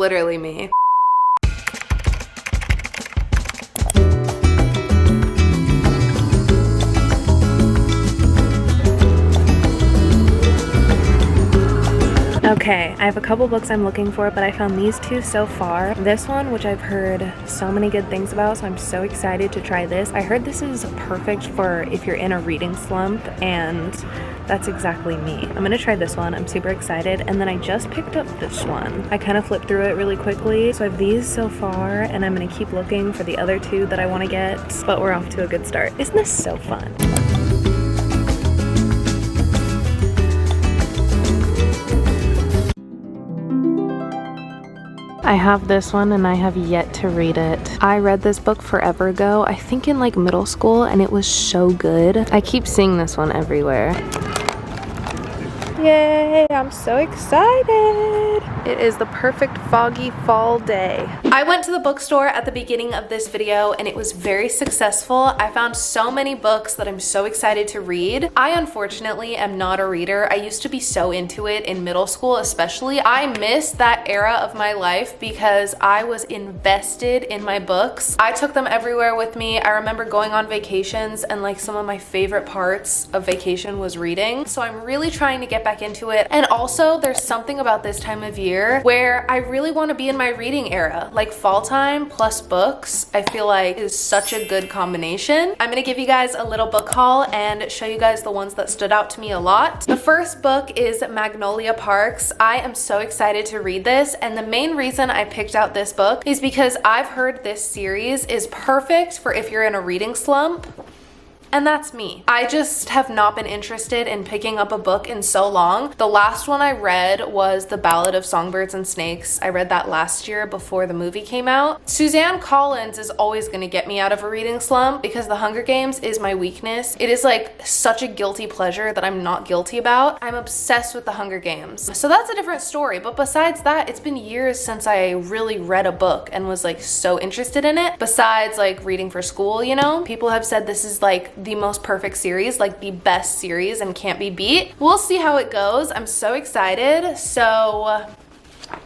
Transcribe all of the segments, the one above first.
literally me. Okay, I have a couple books I'm looking for, but I found these two so far. This one, which I've heard so many good things about, so I'm so excited to try this. I heard this is perfect for if you're in a reading slump, and that's exactly me. I'm gonna try this one. I'm super excited. And then I just picked up this one. I kind of flipped through it really quickly. So I have these so far, and I'm gonna keep looking for the other two that I wanna get, but we're off to a good start. Isn't this so fun? I have this one and I have yet to read it. I read this book forever ago, I think in like middle school, and it was so good. I keep seeing this one everywhere. Yay, I'm so excited. It is the perfect foggy fall day. I went to the bookstore at the beginning of this video and it was very successful. I found so many books that I'm so excited to read. I unfortunately am not a reader. I used to be so into it in middle school especially. I miss that era of my life because I was invested in my books. I took them everywhere with me. I remember going on vacations and like some of my favorite parts of vacation was reading. So I'm really trying to get back into it. And also there's something about this time of year where I really want to be in my reading era. Like fall time plus books, I feel like is such a good combination. I'm gonna give you guys a little book haul and show you guys the ones that stood out to me a lot. The first book is Magnolia Parks. I am so excited to read this, and the main reason I picked out this book is because I've heard this series is perfect for if you're in a reading slump. And that's me. I just have not been interested in picking up a book in so long. The last one I read was The Ballad of Songbirds and Snakes. I read that last year before the movie came out. Suzanne Collins is always gonna get me out of a reading slump because The Hunger Games is my weakness. It is like such a guilty pleasure that I'm not guilty about. I'm obsessed with The Hunger Games. So that's a different story. But besides that, it's been years since I really read a book and was like so interested in it. Besides like reading for school, you know? People have said this is like the most perfect series, like the best series and can't be beat. We'll see how it goes. I'm so excited. So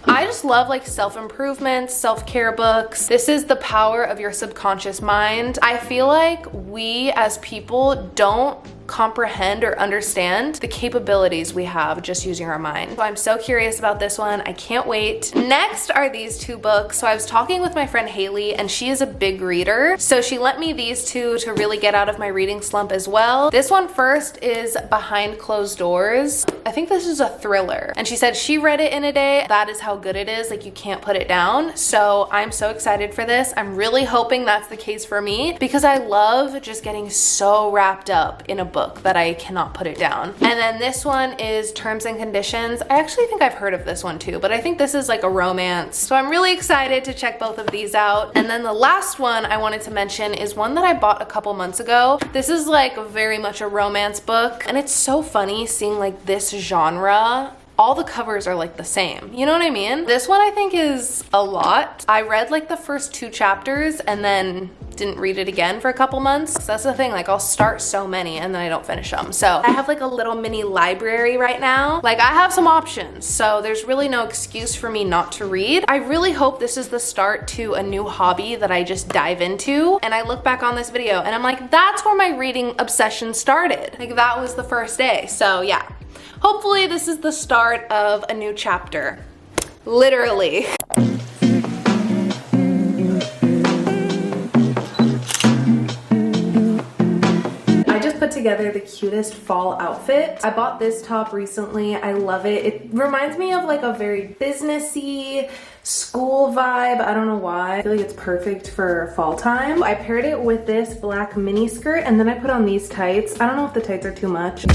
I just love like self-improvement, self-care books. This is The Power of Your Subconscious Mind. I feel like we as people don't comprehend or understand the capabilities we have just using our mind. So I'm so curious about this one. I can't wait. Next are these two books. So I was talking with my friend Haley and she is a big reader. So she lent me these two to really get out of my reading slump as well. This one first is Behind Closed Doors. I think this is a thriller. And she said she read it in a day. That is how good it is. Like you can't put it down. So I'm so excited for this. I'm really hoping that's the case for me because I love just getting so wrapped up in a book that I cannot put it down. And then this one is Terms and Conditions. I actually think I've heard of this one too, but I think this is like a romance. So I'm really excited to check both of these out. And then the last one I wanted to mention is one that I bought a couple months ago. This is like very much a romance book, and it's so funny seeing like this genre. All the covers are like the same. You know what I mean? This one I think is a lot. I read like the first 2 chapters and then didn't read it again for a couple months. So that's the thing, like I'll start so many and then I don't finish them. So I have like a little mini library right now. Like I have some options, so there's really no excuse for me not to read. I really hope this is the start to a new hobby that I just dive into. And I look back on this video and I'm like, that's where my reading obsession started. Like that was the first day. So yeah, hopefully this is the start of a new chapter. Literally. Put together the cutest fall outfit. I bought this top recently. I love it. It reminds me of like a very businessy school vibe. I don't know why. I feel like it's perfect for fall time. I paired it with this black mini skirt and then I put on these tights. I don't know if the tights are too much.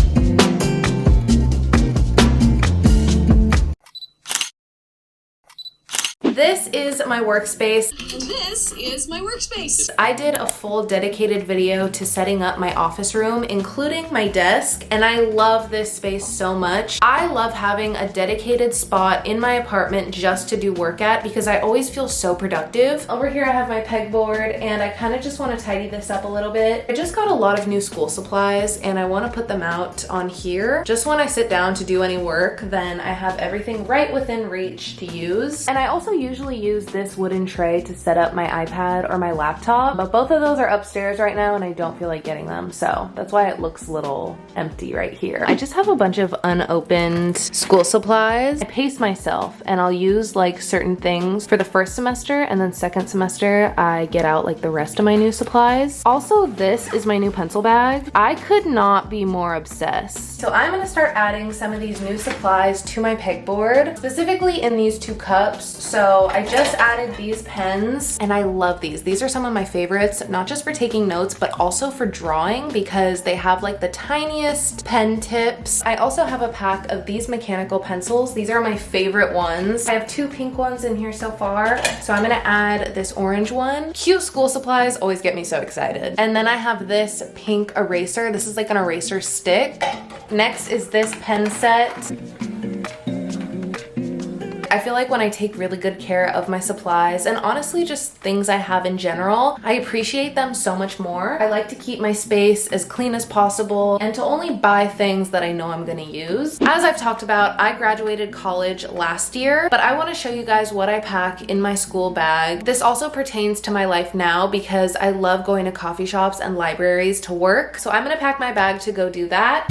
This is my workspace. And this is my workspace. I did a full dedicated video to setting up my office room, including my desk, and I love this space so much. I love having a dedicated spot in my apartment just to do work at because I always feel so productive. Over here I have my pegboard and I kind of just want to tidy this up a little bit. I just got a lot of new school supplies and I want to put them out on here. Just when I sit down to do any work, then I have everything right within reach to use. And I also use usually use this wooden tray to set up my iPad or my laptop, but both of those are upstairs right now and I don't feel like getting them, so that's why it looks a little empty right here. I just have a bunch of unopened school supplies. I pace myself and I'll use like certain things for the first semester, and then second semester I get out like the rest of my new supplies. Also, this is my new pencil bag. I could not be more obsessed. So I'm gonna start adding some of these new supplies to my pegboard, specifically in these 2 cups. So I just added these pens and I love these. These are some of my favorites, not just for taking notes, but also for drawing because they have like the tiniest pen tips. I also have a pack of these mechanical pencils. These are my favorite ones. I have 2 pink ones in here so far. So I'm gonna add this orange one. Cute school supplies always get me so excited. And then I have this pink eraser. This is like an eraser stick. Next is this pen set. I feel like when I take really good care of my supplies, and honestly just things I have in general, I appreciate them so much more. I like to keep my space as clean as possible and to only buy things that I know I'm gonna use. As I've talked about, I graduated college last year, but I wanna show you guys what I pack in my school bag. This also pertains to my life now because I love going to coffee shops and libraries to work. So I'm gonna pack my bag to go do that.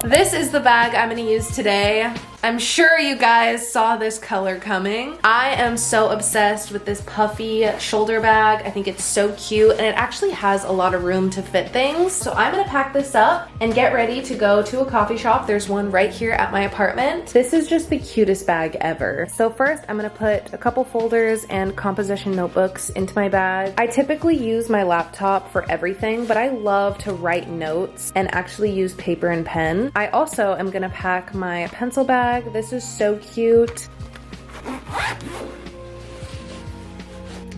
This is the bag I'm gonna use today. I'm sure you guys saw this color coming. I am so obsessed with this puffy shoulder bag. I think it's so cute and it actually has a lot of room to fit things. So I'm gonna pack this up and get ready to go to a coffee shop. There's one right here at my apartment. This is just the cutest bag ever. So first I'm gonna put a couple folders and composition notebooks into my bag. I typically use my laptop for everything, but I love to write notes and actually use paper and pen. I also am gonna pack my pencil bag. This is so cute.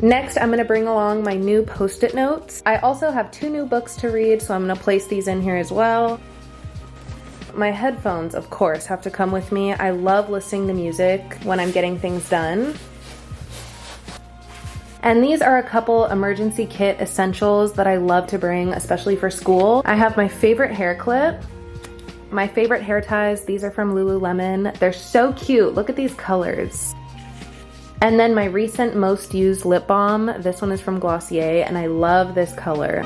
Next, I'm gonna bring along my new Post-it notes. I also have 2 new books to read, so I'm gonna place these in here as well. My headphones, of course, have to come with me. I love listening to music when I'm getting things done. And these are a couple emergency kit essentials that I love to bring, especially for school. I have my favorite hair clip, my favorite hair ties. These are from Lululemon. They're so cute. Look at these colors. And then my recent most used lip balm. This one is from Glossier and I love this color.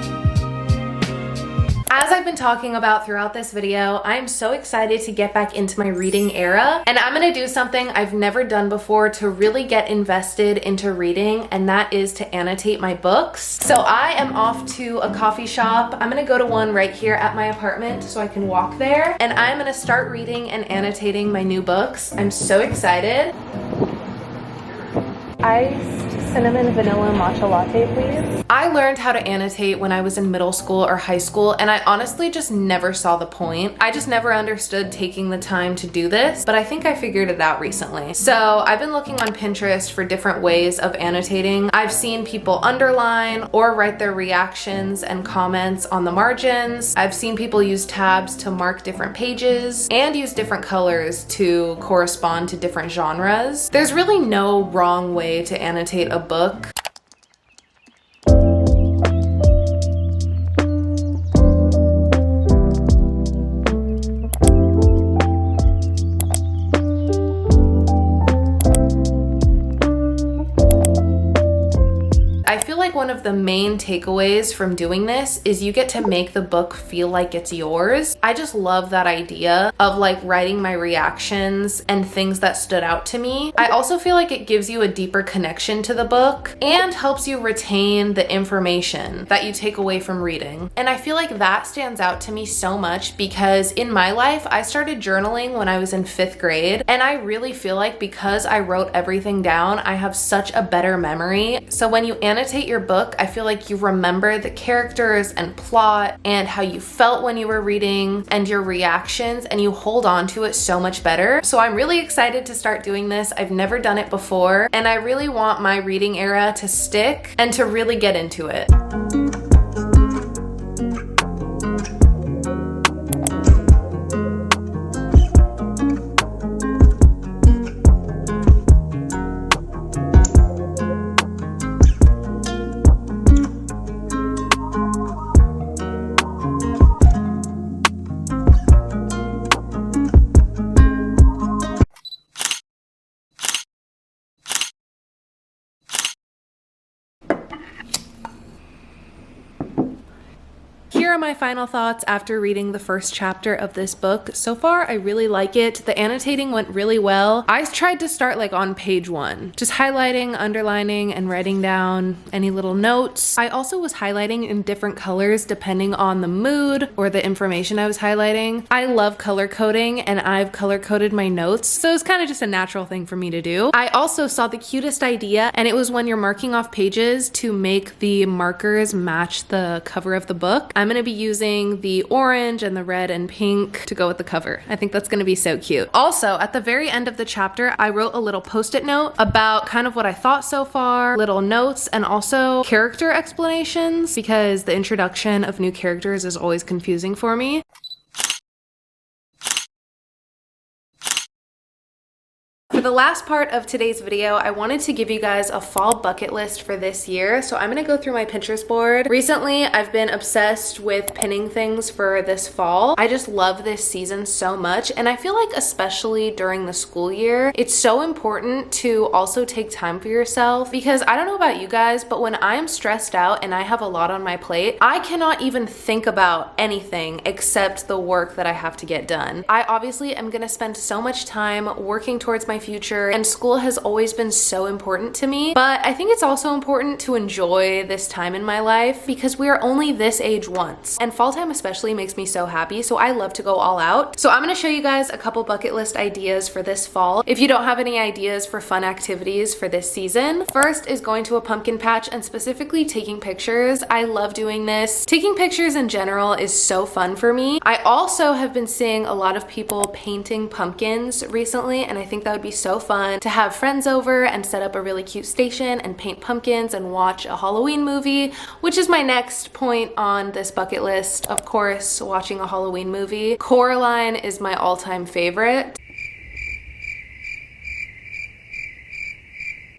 As I've been talking about throughout this video, I'm so excited to get back into my reading era, and I'm gonna do something I've never done before to really get invested into reading, and that is to annotate my books. So I am off to a coffee shop. I'm gonna go to one right here at my apartment so I can walk there, and I'm gonna start reading and annotating my new books. I'm so excited. Iced cinnamon vanilla matcha latte, please. I learned how to annotate when I was in middle school or high school, and I honestly just never saw the point. I just never understood taking the time to do this, but I think I figured it out recently. So I've been looking on Pinterest for different ways of annotating. I've seen people underline or write their reactions and comments on the margins. I've seen people use tabs to mark different pages and use different colors to correspond to different genres. There's really no wrong way to annotate a book. I feel like one of the main takeaways from doing this is you get to make the book feel like it's yours. I just love that idea of like writing my reactions and things that stood out to me. I also feel like it gives you a deeper connection to the book and helps you retain the information that you take away from reading. And I feel like that stands out to me so much because in my life, I started journaling when I was in 5th grade, and I really feel like because I wrote everything down, I have such a better memory. So when you annotate your book, I feel like you remember the characters and plot and how you felt when you were reading and your reactions, and you hold on to it so much better. So I'm really excited to start doing this. I've never done it before, and I really want my reading era to stick and to really get into it. here are my final thoughts after reading the first chapter of this book. So far, I really like it. The annotating went really well. I tried to start like on page 1, just highlighting, underlining, and writing down any little notes. I also was highlighting in different colors depending on the mood or the information I was highlighting. I love color coding, and I've color coded my notes, so it's kind of just a natural thing for me to do. I also saw the cutest idea, and it was when you're marking off pages to make the markers match the cover of the book. I'm gonna be using the orange and the red and pink to go with the cover. I think that's gonna be so cute. Also, at the very end of the chapter, I wrote a little post-it note about kind of what I thought so far, little notes, and also character explanations, because the introduction of new characters is always confusing for me. For the last part of today's video, I wanted to give you guys a fall bucket list for this year. So I'm gonna go through my Pinterest board. Recently, I've been obsessed with pinning things for this fall. I just love this season so much, and I feel like especially during the school year, it's so important to also take time for yourself, because I don't know about you guys, but when I'm stressed out and I have a lot on my plate, I cannot even think about anything except the work that I have to get done. I obviously am gonna spend so much time working towards my future, and school has always been so important to me, but I think it's also important to enjoy this time in my life because we are only this age once, and fall time especially makes me so happy, so I love to go all out. So I'm gonna show you guys a couple bucket list ideas for this fall. If you don't have any ideas for fun activities for this season, first is going to a pumpkin patch and specifically taking pictures. I love doing this. Taking pictures in general is so fun for me. I also have been seeing a lot of people painting pumpkins recently, and I think that would be so fun to have friends over and set up a really cute station and paint pumpkins and watch a Halloween movie, which is my next point on this bucket list. Of course, watching a Halloween movie. Coraline is my all-time favorite.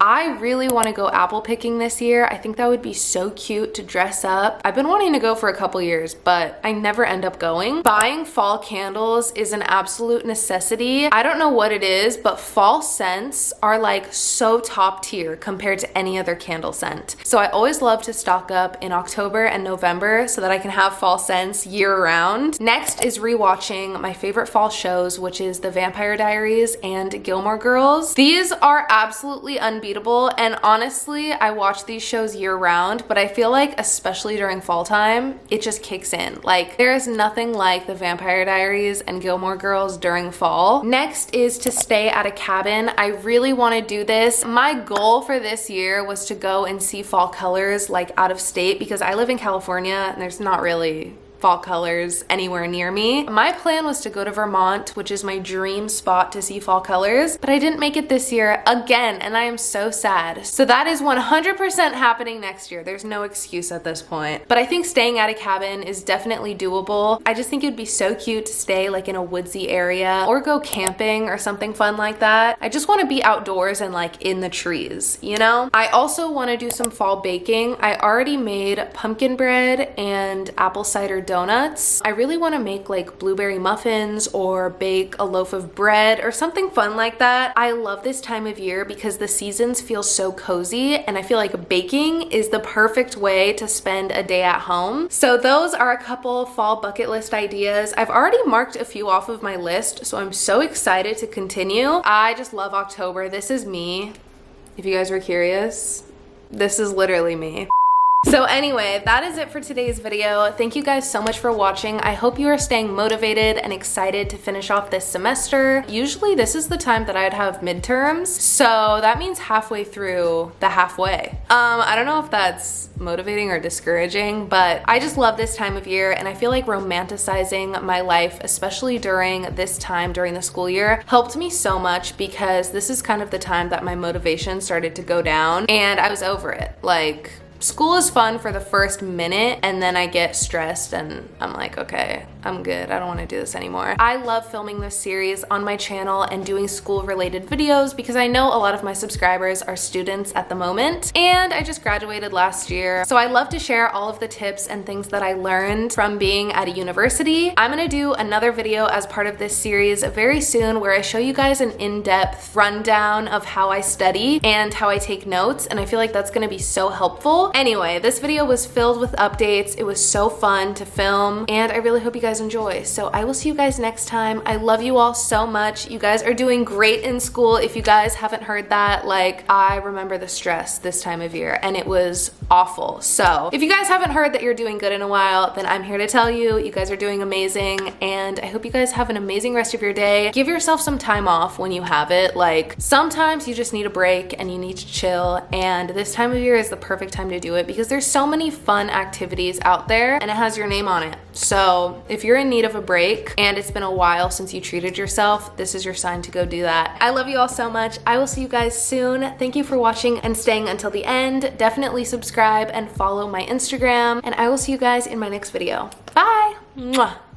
I really want to go apple picking this year. I think that would be so cute to dress up. I've been wanting to go for a couple years, but I never end up going. Buying fall candles is an absolute necessity. I don't know what it is, but fall scents are like so top tier compared to any other candle scent. So I always love to stock up in October and November so that I can have fall scents year round. Next is rewatching my favorite fall shows, which is The Vampire Diaries and Gilmore Girls. These are absolutely unbeatable. And honestly, I watch these shows year round, but I feel like especially during fall time, it just kicks in. Like, there is nothing like The Vampire Diaries and Gilmore Girls during fall. Next is to stay at a cabin. I really want to do this. My goal for this year was to go and see fall colors like out of state, because I live in California and there's not really fall colors anywhere near me. My plan was to go to Vermont, which is my dream spot to see fall colors, but I didn't make it this year again, and I am so sad. So that is 100% happening next year. There's no excuse at this point. But I think staying at a cabin is definitely doable. I just think it would be so cute to stay like in a woodsy area or go camping or something fun like that. I just want to be outdoors and like in the trees, you know? I also want to do some fall baking. I already made pumpkin bread and apple cider donuts. I really want to make like blueberry muffins or bake a loaf of bread or something fun like that. I love this time of year because the seasons feel so cozy, and I feel like baking is the perfect way to spend a day at home. So those are a couple fall bucket list ideas. I've already marked a few off of my list, so I'm so excited to continue. I just love October. This is me. If you guys were curious, this is literally me. So anyway, that is it for today's video. Thank you guys so much for watching. I hope you are staying motivated and excited to finish off this semester. Usually this is the time that I'd have midterms, so that means halfway through the halfway. I don't know if that's motivating or discouraging, but I just love this time of year, and I feel like romanticizing my life, especially during this time during the school year, helped me so much, because this is kind of the time that my motivation started to go down and I was over it. Like, school is fun for the first minute, and then I get stressed and I'm like, okay, I'm good. I don't want to do this anymore. I love filming this series on my channel and doing school related videos because I know a lot of my subscribers are students at the moment, and I just graduated last year. So I love to share all of the tips and things that I learned from being at a university. I'm gonna do another video as part of this series very soon where I show you guys an in-depth rundown of how I study and how I take notes, and I feel like that's gonna be so helpful. Anyway, this video was filled with updates. It was so fun to film, and I really hope you guys enjoy. So I will see you guys next time. I love you all so much. You guys are doing great in school. If you guys haven't heard that, like, I remember the stress this time of year and it was awful. So if you guys haven't heard that you're doing good in a while, then I'm here to tell you, you guys are doing amazing, and I hope you guys have an amazing rest of your day. Give yourself some time off when you have it. Like, sometimes you just need a break and you need to chill, and this time of year is the perfect time to do it because there's so many fun activities out there and it has your name on it. So if you're in need of a break and it's been a while since you treated yourself, this is your sign to go do that. I love you all so much. I will see you guys soon. Thank you for watching and staying until the end. Definitely subscribe and follow my Instagram, and I will see you guys in my next video. Bye! Mwah.